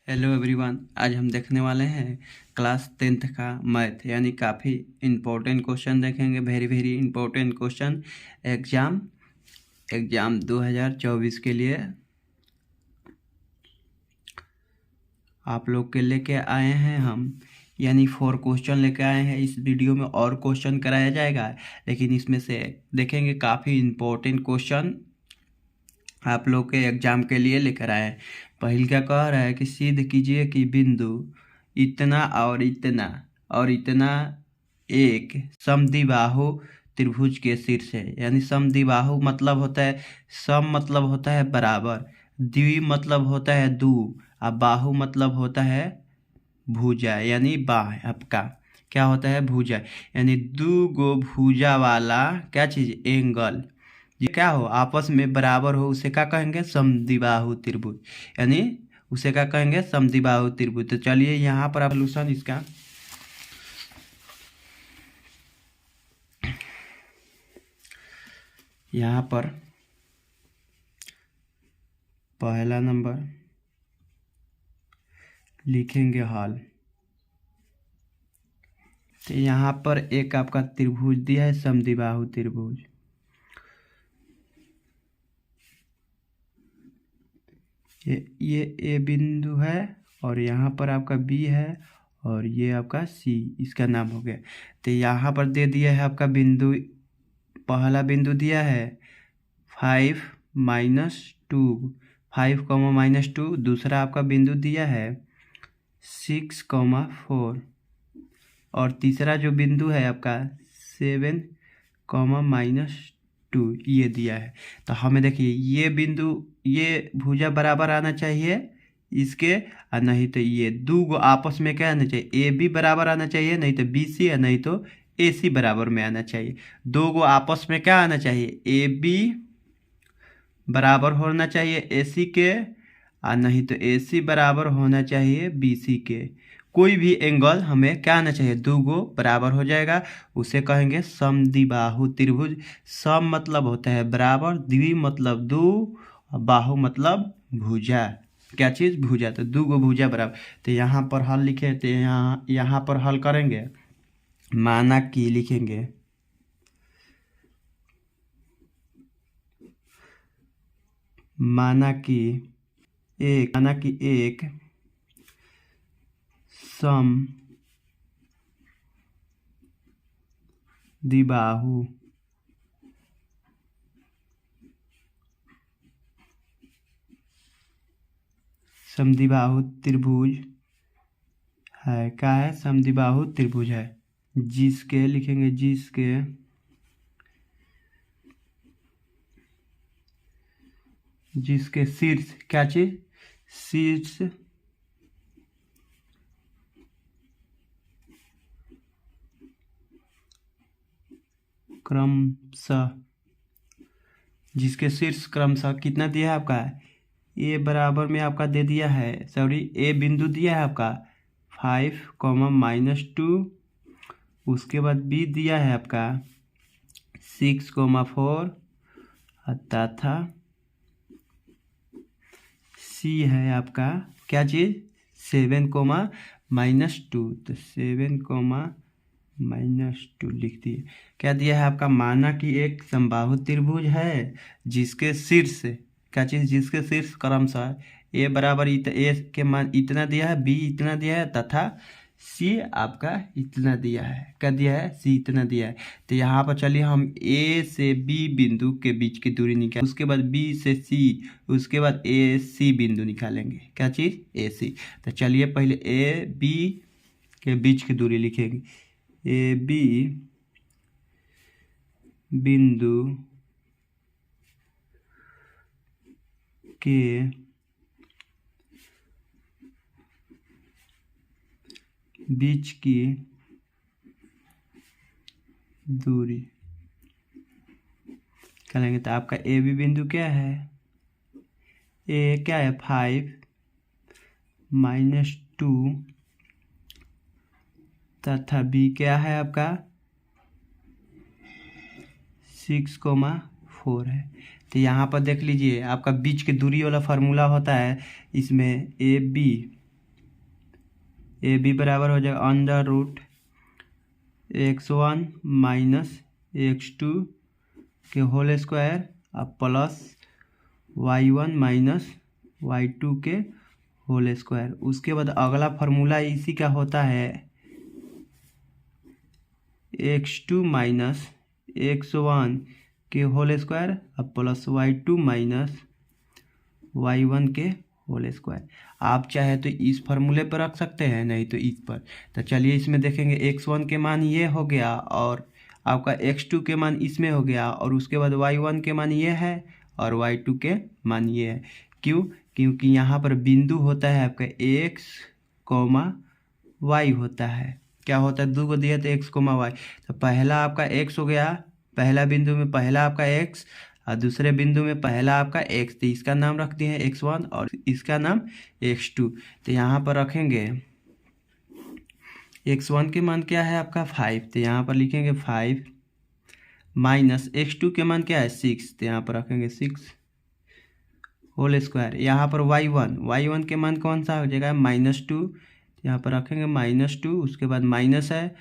Hello everyone. आज हम देखने वाले हैं क्लास 10th का मैथ, यानी काफ़ी इम्पोर्टेंट क्वेश्चन देखेंगे। वेरी इम्पोर्टेंट क्वेश्चन एग्ज़ाम 2024 के लिए आप लोग के लेके आए हैं हम, यानी 4 क्वेश्चन लेके आए हैं। इस वीडियो में और क्वेश्चन कराया जाएगा, लेकिन इसमें से देखेंगे काफ़ी इम्पोर्टेंट क्वेश्चन आप लोग के एग्जाम के लिए लेकर आए। पहल क्या कह रहा है कि सिद्ध कीजिए कि बिंदु इतना और इतना और इतना एक समद्विबाहु त्रिभुज के शीर्ष है। यानी समद्विबाहु मतलब होता है, सम मतलब होता है बराबर, द्वि मतलब होता है दो, और बाहु मतलब होता है भुजा, यानी बाह आपका क्या होता है, भुजा। यानी दो गो भुजा वाला क्या चीज़, एंगल, ये क्या हो, आपस में बराबर हो, उसे क्या कहेंगे, समद्विबाहु त्रिभुज। यानी उसे क्या कहेंगे, समद्विबाहु त्रिभुज। तो चलिए यहाँ पर आप सॉल्यूशन इसका यहाँ पर पहला नंबर लिखेंगे हल। तो यहाँ पर एक आपका त्रिभुज दिया है, समद्विबाहु त्रिभुज। ये ए बिंदु है, और यहाँ पर आपका बी है, और ये आपका सी, इसका नाम हो गया। तो यहाँ पर दे दिया है आपका बिंदु, पहला बिंदु दिया है 5 -2, 5, -2। दूसरा आपका बिंदु दिया है 6, 4, और तीसरा जो बिंदु है आपका 7, -2 ये दिया है। तो हमें देखिए ये बिंदु, ये भुजा बराबर आना चाहिए इसके, और नहीं तो ये दो गो आपस में क्या आना चाहिए, ए बी बराबर आना चाहिए, नहीं तो बी सी, और नहीं तो ए सी बराबर में आना चाहिए। दो गो आपस में क्या आना चाहिए, ए बी बराबर होना चाहिए ए सी के, और नहीं तो ए सी बराबर होना चाहिए बी सी के। कोई भी एंगल हमें क्या आना चाहिए, दो गो बराबर हो जाएगा, उसे कहेंगे समद्विबाहु त्रिभुज। सम मतलब होता है बराबर, द्वि मतलब दो, और बाहु मतलब भुजा, क्या चीज़, भुजा। तो दो गो भुजा बराबर। तो यहाँ पर हल लिखे, तो यहाँ पर हल करेंगे, माना कि लिखेंगे माना कि एक समद्विबाहु त्रिभुज है। क्या है, समद्विबाहु त्रिभुज है, जिसके लिखेंगे जिसके शीर्ष, क्या चीज, शीर्ष क्रमशः, जिसके शीर्ष क्रमशः कितना दिया है आपका, ए बराबर में आपका दे दिया है, सॉरी ए बिंदु दिया है आपका 5, -2। उसके बाद बी दिया है आपका 6, 4, तथा सी है आपका क्या चीज़, 7, -2। तो 7, -2 लिख दिए। क्या दिया है आपका, माना कि एक समबाहु त्रिभुज है जिसके शीर्ष, क्या चीज़, जिसके शीर्ष क्रमशः ए बराबर ए के मान इतना दिया है, बी इतना दिया है, तथा सी आपका इतना दिया है। क्या दिया है, सी इतना दिया है। तो यहाँ पर चलिए हम ए से बी बिंदु के बीच की दूरी निकाल, उसके बाद बी से सी, उसके बाद ए सी बिंदु निकालेंगे, क्या चीज़, ए सी। तो चलिए पहले ए बी के बीच की दूरी लिखेंगे, ए बी बिंदु के बीच की दूरी करेंगे। तो आपका ए बी बिंदु क्या है, ए क्या है 5, -2, तथा बी क्या है आपका 6, 4 है। तो यहाँ पर देख लीजिए आपका बीच की दूरी वाला फार्मूला होता है, इसमें ए बी ए बी बराबर हो जाएगा under root x1 minus x2 के होल स्क्वायर अब प्लस y1 माइनस y2 के होल स्क्वायर। उसके बाद अगला फार्मूला इसी का होता है x2 माइनस x1 के होल स्क्वायर अब प्लस y2 माइनस y1 के होल स्क्वायर। आप चाहे तो इस फार्मूले पर रख सकते हैं, नहीं तो इस पर। तो चलिए इसमें देखेंगे x1 के मान ये हो गया और आपका x2 के मान इसमें हो गया और उसके बाद y1 के मान ये है और y2 के मान ये है। क्यों? क्योंकि यहाँ पर बिंदु होता है आपका x, y होता है। क्या होता है? 2 को दिया तो x, y। तो पहला आपका x हो गया, पहला बिंदु में पहला आपका x और दूसरे बिंदु में पहला आपका x। तो इसका नाम रख दिए हैं x1 और इसका नाम x2। तो यहाँ पर रखेंगे x1 के मान क्या है आपका 5, तो यहाँ पर लिखेंगे 5 माइनस x2 के मान क्या है 6, तो यहाँ पर रखेंगे 6 होल स्क्वायर। यहाँ पर y1 के मान कौन सा हो जाएगा -2, यहाँ पर रखेंगे -2। उसके बाद माइनस है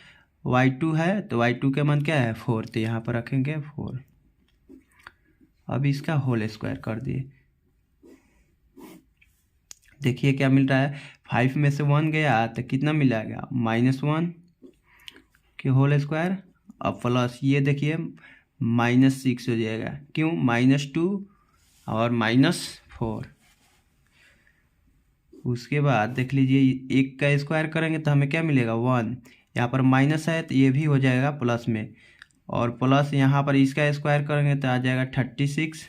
y2 है तो y2 के मान क्या है 4, तो यहाँ पर रखेंगे 4। अब इसका होल स्क्वायर कर दिए, देखिए क्या मिल रहा है। 5 में से 1 गया तो कितना मिलेगा -1 के होल स्क्वायर अब प्लस ये देखिए -6 हो जाएगा। क्यों? -2 और -4। उसके बाद देख लीजिए 1 का स्क्वायर करेंगे तो हमें क्या मिलेगा 1। यहाँ पर माइनस है तो ये भी हो जाएगा प्लस में और प्लस यहाँ पर इसका स्क्वायर करेंगे तो आ जाएगा 36।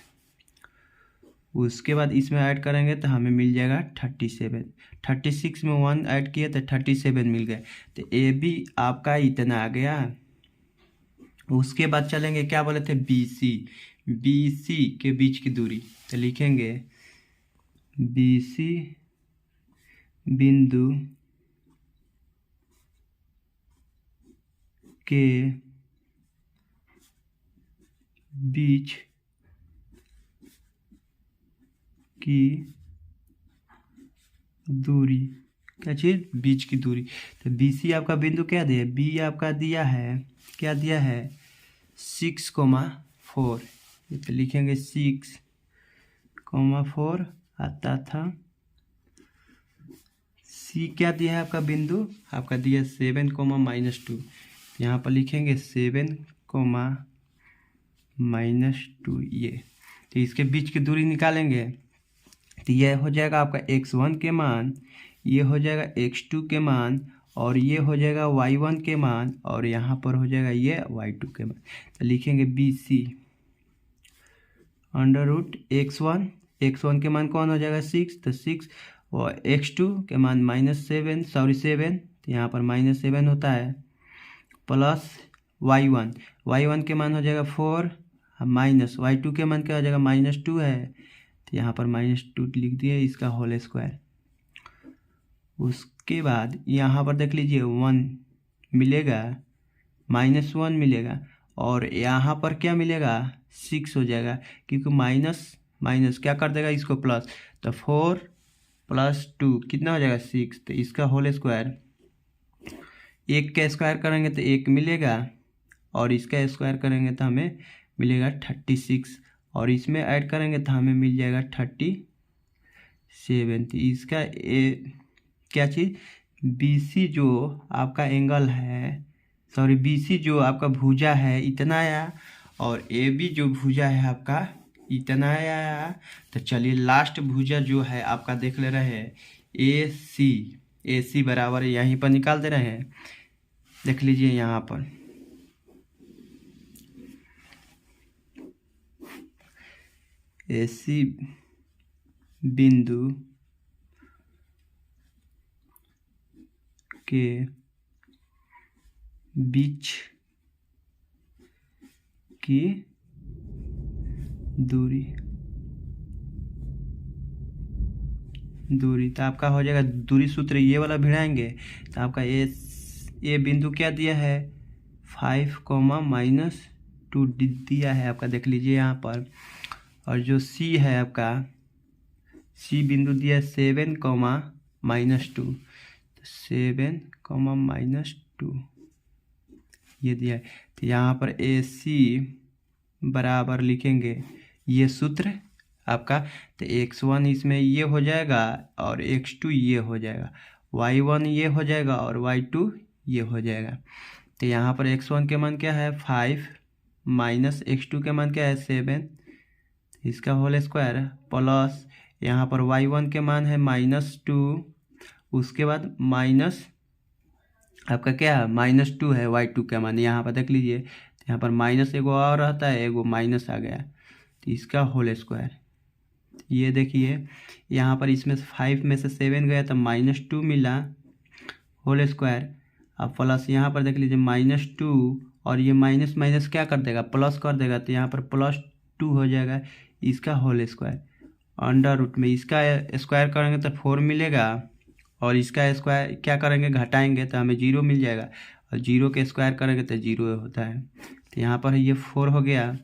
उसके बाद इसमें ऐड करेंगे तो हमें मिल जाएगा 37। 36 में 1 ऐड किए तो 37 मिल गए। तो ए बी आपका इतना आ गया। उसके बाद चलेंगे क्या बोले थे बी सी के बीच की दूरी, तो लिखेंगे बी सी बिंदु के बीच की दूरी, क्या चीज़? बीच की दूरी। तो बी सी आपका बिंदु क्या दिया? बी आपका दिया है, क्या दिया है 6,4। तो लिखेंगे 6,4 आता था। सी क्या दिया है आपका बिंदु? आपका दिया 7, -2। यहाँ पर लिखेंगे 7, -2 ये। तो इसके बीच की दूरी निकालेंगे तो ये हो जाएगा आपका x1 के मान, ये हो जाएगा x2 के मान और ये हो जाएगा y1 के मान और यहाँ पर हो जाएगा ये y2 के मान। तो लिखेंगे बी सी √x1 के मान कौन हो जाएगा 6, तो 6 और x2 के मान -7, तो यहाँ पर -7 होता है प्लस y1 के मान हो जाएगा 4 माइनस y2 के मान क्या हो जाएगा -2 है, तो यहाँ पर -2 लिख दिए इसका होल स्क्वायर। उसके बाद यहाँ पर देख लीजिए 1 मिलेगा, -1 मिलेगा और यहाँ पर क्या मिलेगा 6 हो जाएगा, क्योंकि माइनस क्या कर देगा इसको प्लस। तो 4 + 2 कितना हो जाएगा 6, तो इसका होल स्क्वायर। 1 का स्क्वायर करेंगे तो 1 मिलेगा और इसका स्क्वायर करेंगे तो हमें मिलेगा 36 और इसमें ऐड करेंगे तो हमें मिल जाएगा 37। तो इसका क्या चीज़ बी सी जो आपका एंगल है, सॉरी बी सी जो आपका भुजा है इतना आया और ए बी जो भुजा है आपका इतना आया। तो चलिए लास्ट भुजा जो है आपका देख ले रहे हैं ए सी बराबर यहीं पर निकाल दे रहे हैं। देख लीजिए यहाँ पर AC बिंदु के बीच की दूरी तो आपका हो जाएगा दूरी सूत्र ये वाला भिड़ाएंगे तो आपका ये बिंदु क्या दिया है 5, -2 दिया है आपका, देख लीजिए यहाँ पर। और जो सी है आपका सी बिंदु दिया 7, -2। 7, ये दिया है। तो यहाँ पर AC बराबर लिखेंगे, ये सूत्र आपका। तो x1 इसमें ये हो जाएगा और x2 ये हो जाएगा, y1 ये हो जाएगा और y2 ये हो जाएगा। तो यहाँ पर x1 के मान क्या है 5 माइनस x2 के मान क्या है 7, इसका होल स्क्वायर प्लस यहाँ पर y1 के मान है -2, उसके बाद माइनस आपका क्या है -2 है y2 का मान, यहाँ पर देख लीजिए। यहाँ पर माइनस एगो और रहता है, एगो माइनस आ गया, तो इसका होल स्क्वायर। ये देखिए यहाँ पर इसमें से 5 में से 7 गया तो -2 मिला होल स्क्वायर। अब प्लस यहाँ पर देख लीजिए -2 और ये माइनस माइनस क्या कर देगा प्लस कर देगा, तो यहाँ पर +2 हो जाएगा, इसका होल स्क्वायर। अंडर रूट में इसका स्क्वायर करेंगे तो 4 मिलेगा और इसका स्क्वायर क्या करेंगे घटाएंगे तो हमें 0 मिल जाएगा, और 0 के स्क्वायर करेंगे तो 0 होता है। तो यहाँ पर ये 4 हो गया,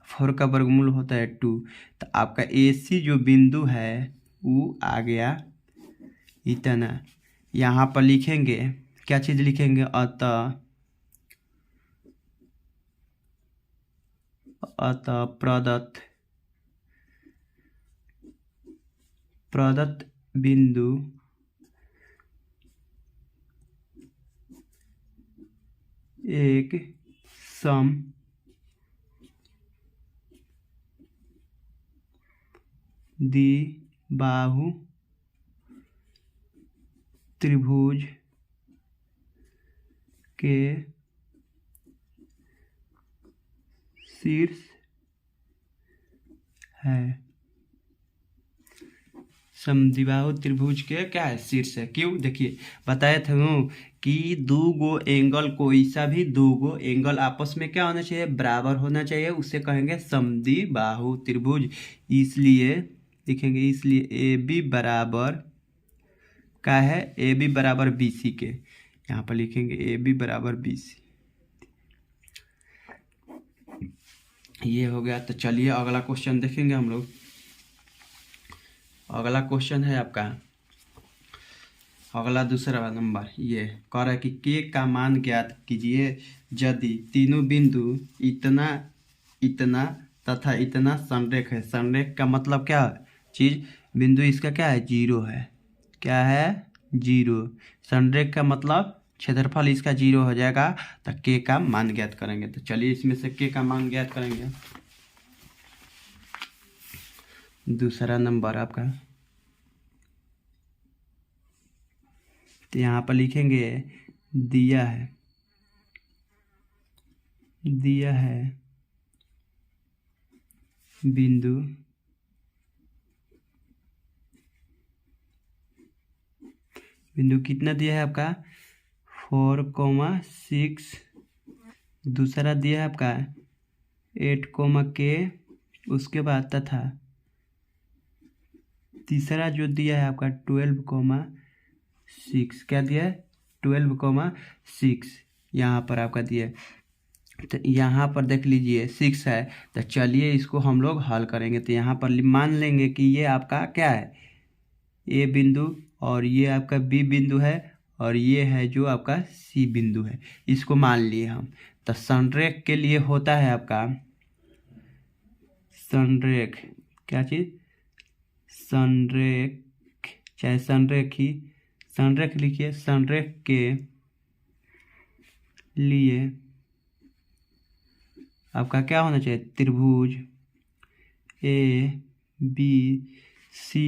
4 का वर्गमूल होता है 2। तो आपका AC जो बिंदु है वो आ गया इतना। यहाँ पर लिखेंगे क्या चीज़ लिखेंगे, अतः प्रदत्त बिंदु एक समद्विबाहु त्रिभुज के शीर्ष है। समद्विबाहु त्रिभुज के क्या है शीर्ष है। क्यों, देखिए बताए थे कि दो गो एंगल, कोई सा भी दो गो एंगल आपस में क्या होना चाहिए बराबर होना चाहिए, उसे कहेंगे समद्विबाहु त्रिभुज। इसलिए लिखेंगे, इसलिए AB बराबर का है, AB बराबर BC के, यहाँ पर लिखेंगे AB बराबर BC। ये हो गया। तो चलिए अगला क्वेश्चन देखेंगे हम लोग। अगला क्वेश्चन है आपका, अगला दूसरा नंबर, ये कह रहा है कि के का मान ज्ञात कीजिए यदि तीनों बिंदु इतना इतना तथा इतना संरेख है। संरेख का मतलब क्या है चीज, बिंदु इसका क्या है 0 है, क्या है 0। संरेख का मतलब क्षेत्रफल इसका 0 हो जाएगा। तो के का मान ज्ञात करेंगे। तो चलिए इसमें से के का मान ज्ञात करेंगे। दूसरा नंबर आपका, तो यहाँ पर लिखेंगे दिया है बिंदु कितना दिया है आपका 4,6, दूसरा दिया है आपका 8, उसके बाद तथा तीसरा जो दिया है आपका 12,6, क्या दिया है 12,6 यहाँ पर आपका दिया है। तो यहाँ पर देख लीजिए 6 है। तो चलिए इसको हम लोग हल करेंगे। तो यहाँ पर मान लेंगे कि ये आपका क्या है A बिंदु, और ये आपका B बिंदु है, और ये है जो आपका C बिंदु है, इसको मान लिए हम। तो संरेख के लिए होता है आपका संरेख, क्या चीज़ संरेख, चाहे संरेख ही संरेख लिखिए। संरेख के लिए आपका क्या होना चाहिए त्रिभुज ABC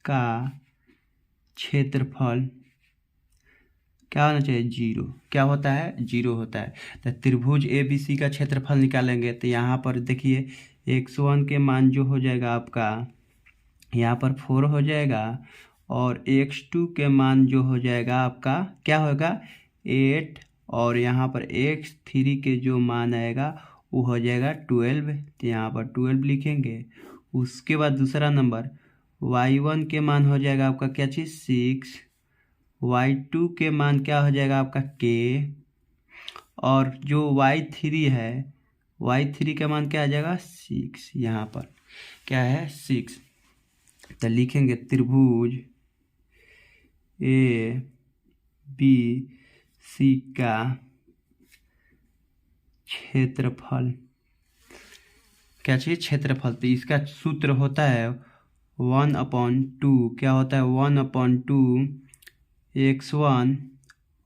का क्षेत्रफल क्या होना चाहिए 0। क्या होता है 0 होता है। तो त्रिभुज ABC का क्षेत्रफल निकालेंगे। तो यहाँ पर देखिए x1 के मान जो हो जाएगा आपका यहाँ पर 4 हो जाएगा, और x2 के मान जो हो जाएगा आपका क्या होगा 8, और यहाँ पर x3 के जो मान आएगा वो हो जाएगा 12। तो यहाँ पर 12 लिखेंगे। उसके बाद दूसरा नंबर y1 के मान हो जाएगा आपका क्या चीज़ 6, y2 के मान क्या हो जाएगा आपका k, और जो y3 है y3 का मान क्या आ जाएगा 6, यहाँ पर क्या है 6। तो लिखेंगे त्रिभुज ए बी सी का क्षेत्रफल, क्या चाहिए? क्षेत्रफल। तो इसका सूत्र होता है 1/2, क्या होता है? 1/2 x1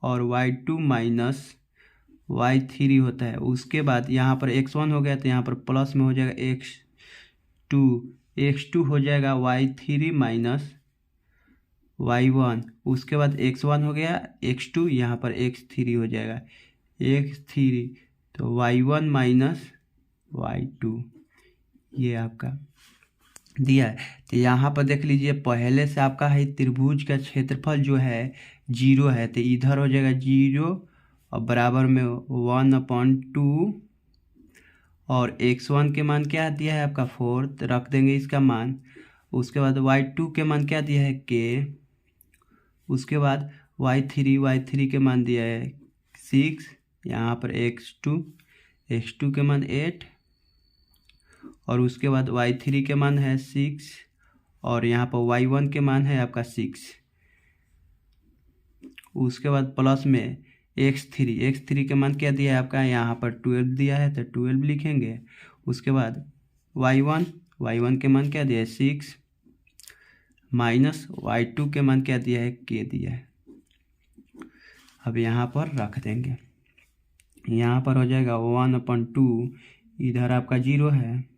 और y2 माइनस y3 होता है। उसके बाद यहाँ पर x1 हो गया तो यहाँ पर प्लस में हो जाएगा x2 हो जाएगा y3 माइनस y1। उसके बाद x1 हो गया, x2 यहाँ पर x3 हो जाएगा x3, तो y1 माइनस y2 ये आपका दिया है। तो यहाँ पर देख लीजिए, पहले से आपका है त्रिभुज का क्षेत्रफल जो है 0 है, तो इधर हो जाएगा 0 और बराबर में 1/2 और x1 के मान क्या दिया है आपका 4, तो रख देंगे इसका मान। उसके बाद y2 के मान क्या दिया है k, उसके बाद y3 के मान दिया है 6, यहाँ पर x2 के मान 8 और उसके बाद y3 के मान है 6 और यहाँ पर y1 के मान है आपका 6। उसके बाद प्लस में x3 के मान क्या दिया है आपका, यहाँ पर 12 दिया है तो 12 लिखेंगे। उसके बाद y1 के मान क्या दिया है 6 माइनस y2 के मान क्या दिया है k दिया है। अब यहाँ पर रख देंगे, यहाँ पर हो जाएगा 1/2, इधर आपका 0 है।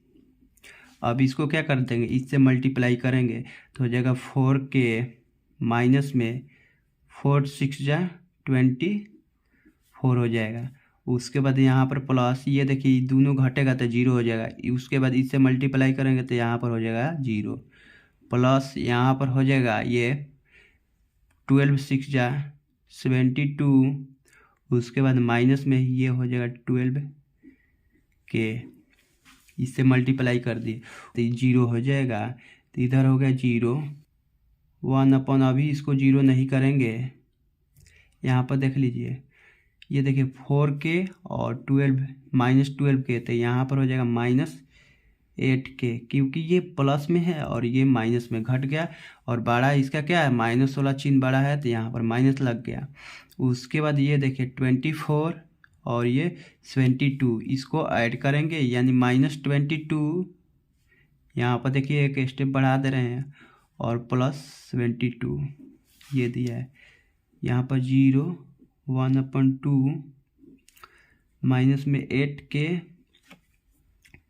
अब इसको क्या कर देंगे, इससे मल्टीप्लाई करेंगे तो हो जाएगा 4 के माइनस में 4 6 जा 24 हो जाएगा। उसके बाद यहाँ पर प्लस, ये देखिए दोनों घटेगा तो 0 हो जाएगा। उसके बाद इससे मल्टीप्लाई करेंगे तो यहाँ पर हो जाएगा 0 प्लस यहाँ पर हो जाएगा ये 12 6 जा 72। उसके बाद माइनस में ये हो जाएगा 12 के, इससे मल्टीप्लाई कर दिए तो 0 हो जाएगा। तो इधर हो गया 0 1 अभी इसको 0 नहीं करेंगे, यहाँ पर देख लीजिए, ये देखिए 4k और 12 के, तो यहाँ पर हो जाएगा -8k, क्योंकि ये प्लस में है और ये माइनस में घट गया और बड़ा इसका क्या है माइनस वाला चिन्ह बड़ा है तो यहाँ पर माइनस लग गया। उसके बाद ये देखिए 24 और ये 72, इसको ऐड करेंगे यानी -22, यहाँ पर देखिए एक स्टेप बढ़ा दे रहे हैं और +72 ये दिया है। यहाँ पर 0 1/2 माइनस में 8k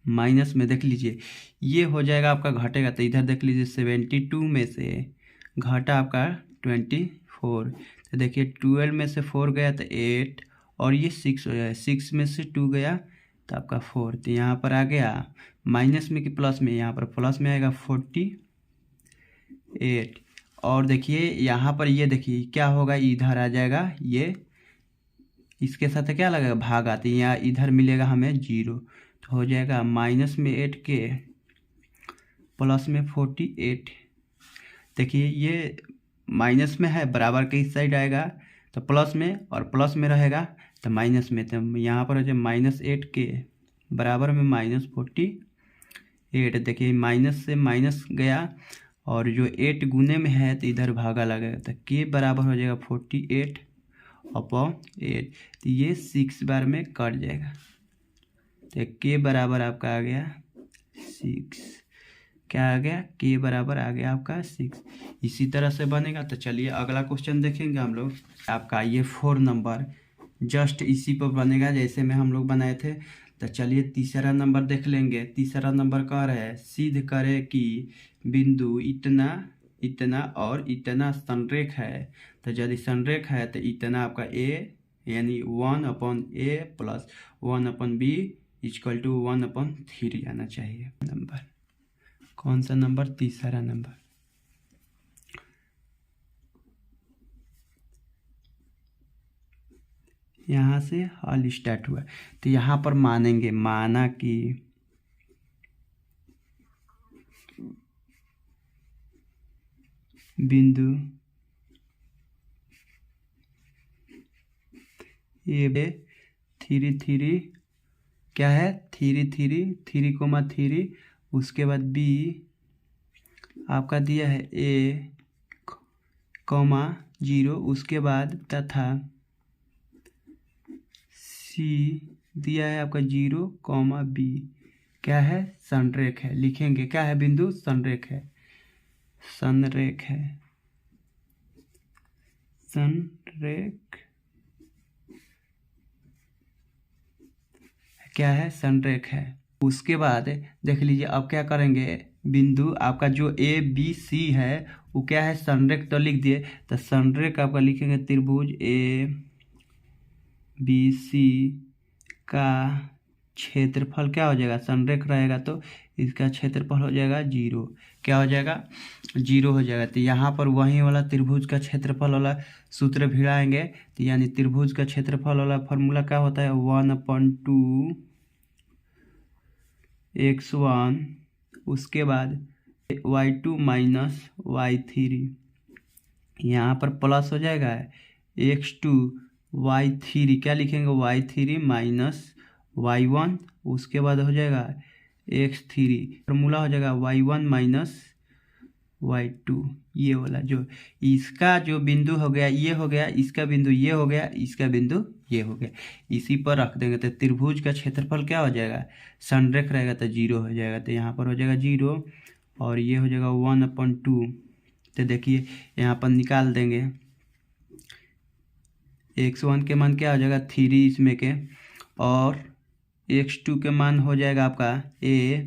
माइनस में देख लीजिए ये हो जाएगा आपका घटेगा, तो इधर देख लीजिए 72 में से घटा आपका 24, तो देखिए 12 में से 4 गया तो 8 और ये 6 हो जाएगा, 6 में से 2 गया तो आपका 4, तो यहाँ पर आ गया माइनस में कि प्लस में, यहाँ पर प्लस में आएगा 48। और देखिए यहाँ पर ये देखिए क्या होगा, इधर आ जाएगा, ये इसके साथ क्या लगेगा भाग आती है, यहाँ इधर मिलेगा हमें 0, तो हो जाएगा माइनस में 8k प्लस में 48। देखिए ये माइनस में है, बराबर के इस साइड आएगा तो प्लस में और प्लस में रहेगा तो माइनस में, तो यहाँ पर हो जाए -8k बराबर में -48। देखिए माइनस से माइनस गया और जो 8 गुने में है तो इधर भागा लगेगा, तो k बराबर हो जाएगा 48/8, तो ये 6 बार में कट जाएगा, तो k बराबर आपका आ गया 6। क्या आ गया, k बराबर आ गया आपका 6। इसी तरह से बनेगा। तो चलिए अगला क्वेश्चन देखेंगे हम लोग। आपका ये 4 नंबर जस्ट इसी पर बनेगा जैसे में हम लोग बनाए थे। तो चलिए तीसरा नंबर देख लेंगे। तीसरा नंबर कह रहा है सिद्ध करे कि बिंदु इतना इतना और इतना संरेख है। तो यदि संरेख है तो इतना आपका a यानी 1/a प्लस 1/b = 1/3 आना चाहिए। नंबर कौन सा नंबर, तीसरा नंबर। यहाँ से हल स्टार्ट हुआ, तो यहाँ पर मानेंगे, माना कि बिंदु ए 3 क्या है 3 उसके बाद बी आपका दिया है a कॉमा 0, उसके बाद तथा सी दिया है आपका 0, B क्या है, संरेख है। लिखेंगे क्या है, बिंदु संरेख है, संरेख है, संरेख क्या है, संरेख है। उसके बाद देख लीजिए अब क्या करेंगे, बिंदु आपका जो ABC है वो क्या है, संरेख तो लिख दिए, तो संरेख आपका लिखेंगे त्रिभुज ABC का क्षेत्रफल क्या हो जाएगा, संरेख रहेगा तो इसका क्षेत्रफल हो जाएगा 0। क्या हो जाएगा, 0 हो जाएगा। तो यहाँ पर वही वाला त्रिभुज का क्षेत्रफल वाला सूत्र भिड़ाएंगे, तो यानी त्रिभुज का क्षेत्रफल वाला फॉर्मूला क्या होता है, 1/2 x1, उसके बाद y2 माइनस y3, यहाँ पर प्लस हो जाएगा x2 y3, क्या लिखेंगे, y3 माइनस y1, उसके बाद हो जाएगा x3, फॉर्मूला हो जाएगा y1 माइनस y2। ये वाला जो इसका जो बिंदु हो गया ये हो गया, इसका बिंदु ये हो गया, इसका बिंदु ये हो गया, इसी पर रख देंगे तो त्रिभुज का क्षेत्रफल क्या हो जाएगा, संरेख रहेगा तो 0 हो जाएगा। तो यहाँ पर हो जाएगा 0 और ये हो जाएगा 1/2। तो देखिए यहाँ पर निकाल देंगे, x1 के मान क्या हो जाएगा 3 इसमें के, और x2 के मान हो जाएगा आपका a,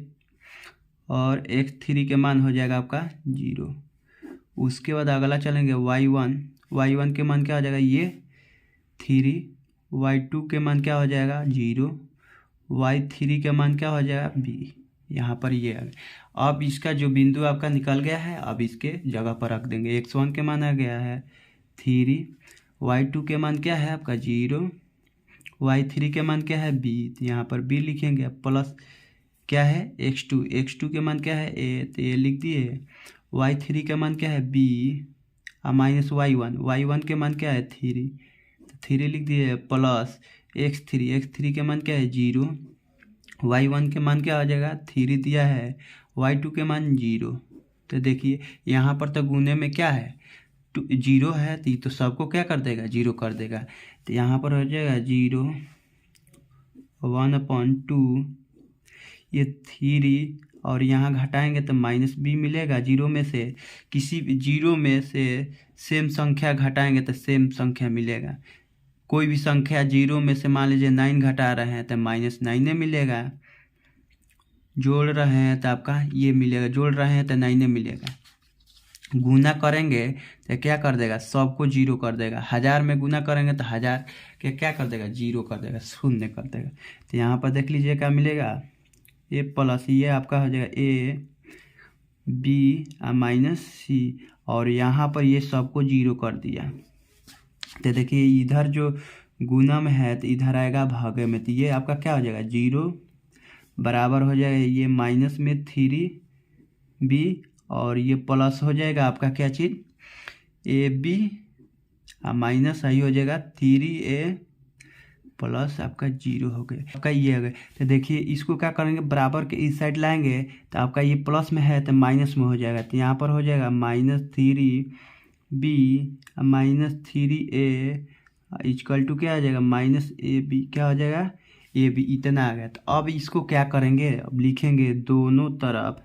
और x3 के मान हो जाएगा आपका 0। उसके बाद अगला चलेंगे y1 के मान क्या हो जाएगा ये 3, y2 के मान क्या हो जाएगा 0, y3 के मान क्या हो जाएगा b। यहाँ पर ये आ गया। अब इसका जो बिंदु आपका निकल गया है, अब इसके जगह पर रख देंगे। x1 के मान आ गया है 3, y2 के मान क्या है आपका 0, y3 के मान क्या है b, तो यहाँ पर b लिखेंगे, प्लस क्या है x2 के मान क्या है a, तो a लिख दिए, y3 के मान क्या है b, माइनस y1 के मान क्या है 3, तो 3 लिख दिए, प्लस x3 के मान क्या है 0, y1 के मान क्या हो जाएगा 3 दिया है, y2 के मान 0। तो देखिए यहाँ पर तो गुने में क्या है 0 है, तो सबको क्या कर देगा 0 कर देगा। तो यहाँ पर हो जाएगा 0 1/2, ये 3 और यहाँ घटाएंगे तो माइनस b मिलेगा। 0 में से किसी भी 0 में से सेम संख्या घटाएंगे तो सेम संख्या मिलेगा। कोई भी संख्या 0 में से मान लीजिए 9 घटा रहे हैं तो -9 मिलेगा, जोड़ रहे हैं तो आपका ये मिलेगा, जोड़ रहे हैं तो 9 मिलेगा। गुना करेंगे तो क्या कर देगा, सबको 0 कर देगा। 1000 में गुना करेंगे तो 1000 के क्या कर देगा 0 कर देगा, शून्य कर देगा। तो यहाँ पर देख लीजिए क्या मिलेगा, a प्लस ये आपका हो जाएगा a b माइनस c, और यहाँ पर ये सबको 0 कर दिया। तो देखिए इधर जो गुना में है तो इधर आएगा भागे में, तो ये आपका क्या हो जाएगा 0 बराबर हो जाएगा ये माइनस में 3b, और ये प्लस हो जाएगा आपका क्या चीज़ ab माइनस आई हो जाएगा 3a प्लस आपका 0 हो गया, आपका ये हो गया। तो देखिए इसको क्या करेंगे, बराबर के इस साइड लाएंगे तो आपका ये प्लस में है तो माइनस में हो जाएगा। तो यहाँ पर हो जाएगा -3b minus 3a equal to क्या आ जाएगा -ab, क्या हो जाएगा ab, इतना आ गया। तो अब इसको क्या करेंगे, अब लिखेंगे दोनों तरफ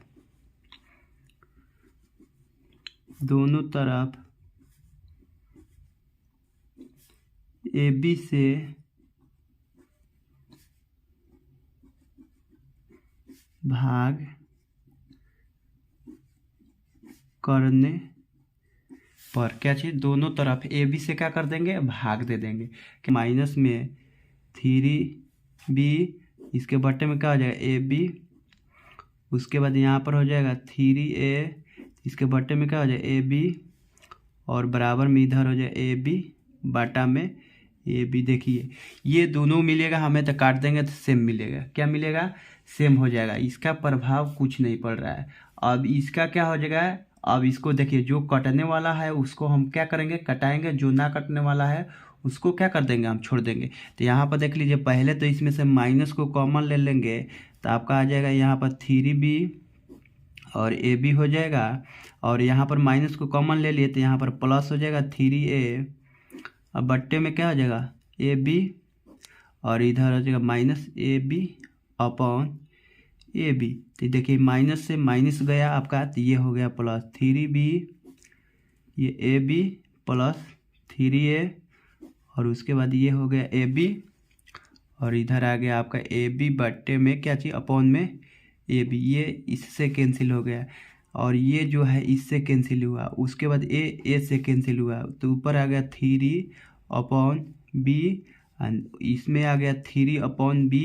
ab से भाग करने पर क्या चीज़, दोनों तरफ ए बी से क्या कर देंगे भाग दे देंगे, कि माइनस में 3b, इसके बट्टे में क्या हो जाएगा ए बी, उसके बाद यहाँ पर हो जाएगा 3a, इसके बट्टे में क्या हो जाएगा ए बी, और बराबर में इधर हो जाएगा ए बी बाटा में ए बी। देखिए ये दोनों मिलेगा, हमें तो काट देंगे तो सेम मिलेगा, क्या मिलेगा सेम हो जाएगा, इसका प्रभाव कुछ नहीं पड़ रहा है। अब इसका क्या हो जाएगा, अब इसको देखिए जो कटने वाला है उसको हम क्या करेंगे कटाएंगे, जो ना कटने वाला है उसको क्या कर देंगे हम छोड़ देंगे। तो यहाँ पर देख लीजिए पहले तो इसमें से माइनस को कॉमन ले लेंगे तो आपका आ जाएगा यहाँ पर 3b और ए बी हो जाएगा, और यहाँ पर माइनस को कॉमन ले लिए तो यहाँ पर प्लस हो जाएगा 3a। अब बट्टे में क्या हो जाएगा ab, और इधर हो जाएगा माइनस ab अपॉन ab। तो देखिए माइनस से माइनस गया आपका, तो ये हो गया प्लस 3b, ये ab प्लस 3a, और उसके बाद ये हो गया ab, और इधर आ गया आपका ab बट्टे में क्या चीज़ अपॉन में ab। ये इससे कैंसिल हो गया, और ये जो है इससे कैंसिल हुआ, उसके बाद ए से कैंसिल हुआ, तो ऊपर आ गया 3 अपॉन b, एंड इसमें आ गया 3 अपॉन b।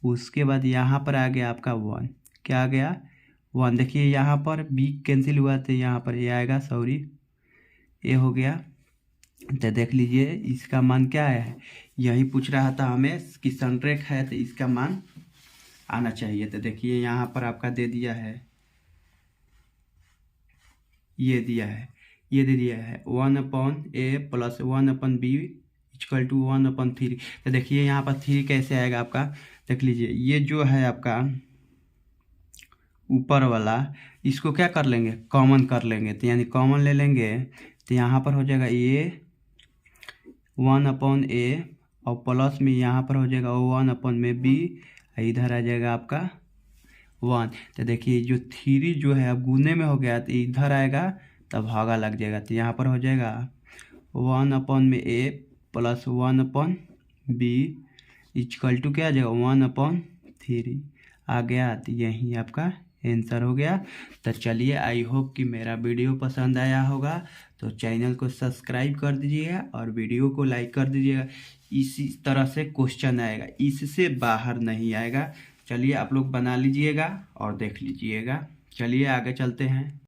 उसके बाद यहाँ पर आ गया आपका 1, क्या आ गया 1। देखिए यहाँ पर b कैंसिल हुआ तो यहाँ पर ए आएगा, सॉरी ए हो गया। तो देख लीजिए इसका मान क्या है, यही पूछ रहा था हमें कि संरेख है तो इसका मान आना चाहिए। तो देखिए यहाँ पर आपका दे दिया है, ये दिया है, ये दे दिया है 1 upon A plus 1 upon B equal to 1 upon 3। तो देखिए यहाँ पर 3 कैसे आएगा आपका, देख लीजिए ये जो है आपका ऊपर वाला, इसको क्या कर लेंगे कॉमन कर लेंगे, तो यानी कॉमन ले लेंगे, तो यहाँ पर हो जाएगा ये 1 अपॉन ए, और प्लस में यहाँ पर हो जाएगा 1 अपॉन में बी, इधर आ जाएगा आपका 1। तो देखिए जो 3 जो है अब गुने में हो गया, तो इधर आएगा तब भागा लग जाएगा, तो यहाँ पर हो जाएगा 1 अपॉन में A plus 1 upon B equal to क्या आ जाएगा 1 अपॉन 3 आ गया। तो यही आपका आंसर हो गया। तो चलिए आई होप कि मेरा वीडियो पसंद आया होगा, तो चैनल को सब्सक्राइब कर दीजिएगा और वीडियो को लाइक कर दीजिएगा। इसी तरह से क्वेश्चन आएगा, इससे बाहर नहीं आएगा। चलिए आप लोग बना लीजिएगा और देख लीजिएगा। चलिए आगे चलते हैं।